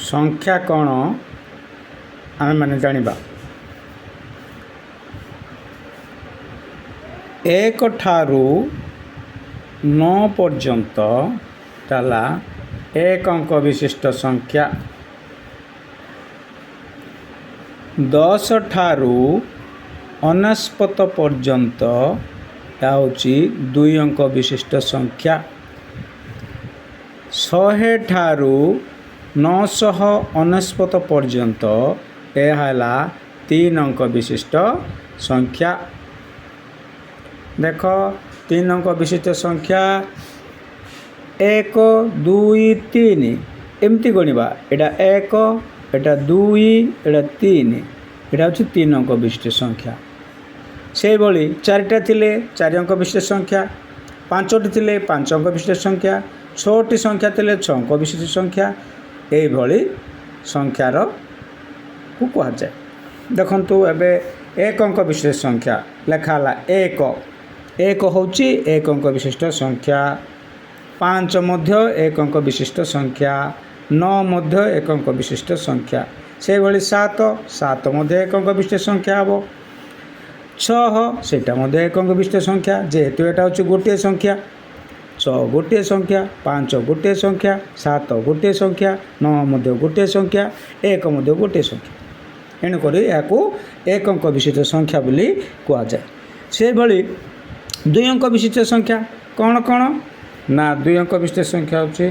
ସଂଖ୍ୟା କ'ଣ ଆମେମାନେ ଜାଣିବା। 1 ଠାରୁ 9 ପର୍ଯ୍ୟନ୍ତ ହେଲା 1 ଅଙ୍କ ବିଶିଷ୍ଟ ସଂଖ୍ୟା। 10 ଠାରୁ 49 ପର୍ଯ୍ୟନ୍ତ ହେଉଛି 2 ଅଙ୍କ ବିଶିଷ୍ଟ ସଂଖ୍ୟା। 100 ଠାରୁ 949 ପର୍ଯ୍ୟନ୍ତ ଏହା ହେଲା 3 ଅଙ୍କ ବିଶିଷ୍ଟ ସଂଖ୍ୟା। ଦେଖ 3 ଅଙ୍କ ବିଶିଷ୍ଟ ସଂଖ୍ୟା 1 2 3 ଏମିତି ଗଣିବା। ଏଇଟା 1, ଏଇଟା 2, ଏଇଟା 3, ଏଇଟା ହେଉଛି 3 ଅଙ୍କ ବିଶିଷ୍ଟ ସଂଖ୍ୟା। ସେଇଭଳି 4ଟା ଥିଲେ 4 ଅଙ୍କ ବିଶିଷ୍ଟ ସଂଖ୍ୟା, 5ଟି ଥିଲେ 5 ଅଙ୍କ ବିଶିଷ୍ଟ ସଂଖ୍ୟା, 6ଟି ସଂଖ୍ୟା ଥିଲେ 6 ଅଙ୍କ ବିଶିଷ୍ଟ ସଂଖ୍ୟା। ଏଇଭଳି ସଂଖ୍ୟାର କୁ କୁହାଯାଏ। ଦେଖନ୍ତୁ ଏବେ 1 ଅଙ୍କ ବିଶିଷ୍ଟ ସଂଖ୍ୟା ଲେଖା ହେଲା 1 ହେଉଛି 1 ଅଙ୍କ ବିଶିଷ୍ଟ ସଂଖ୍ୟା। 5 ମଧ୍ୟ 1 ଅଙ୍କ ବିଶିଷ୍ଟ ସଂଖ୍ୟା। 9 ମଧ୍ୟ 1 ଅଙ୍କ ବିଶିଷ୍ଟ ସଂଖ୍ୟା। ସେଇଭଳି 7 ମଧ୍ୟ 1 ଅଙ୍କ ବିଶିଷ୍ଟ ସଂଖ୍ୟା ହେବ। 6 ସେଇଟା ମଧ୍ୟ 1 ଅଙ୍କ ବିଶିଷ୍ଟ ସଂଖ୍ୟା। ଯେହେତୁ ଏଇଟା ହେଉଛି ଗୋଟିଏ ସଂଖ୍ୟା, 6 ଗୋଟିଏ ସଂଖ୍ୟା, 5 ଗୋଟିଏ ସଂଖ୍ୟା, 7 ଗୋଟିଏ ସଂଖ୍ୟା, 9 ମଧ୍ୟ ଗୋଟିଏ ସଂଖ୍ୟା, 1 ମଧ୍ୟ ଗୋଟିଏ ସଂଖ୍ୟା। ଏଣୁକରି ଏହାକୁ 1 ଅଙ୍କ ବିଶିଷ୍ଟ ସଂଖ୍ୟା ବୋଲି କୁହାଯାଏ। ସେହିଭଳି 2 ଅଙ୍କ ବିଶିଷ୍ଟ ସଂଖ୍ୟା କ'ଣ କ'ଣ? ନା 2 ଅଙ୍କ ବିଶିଷ୍ଟ ସଂଖ୍ୟା ହେଉଛି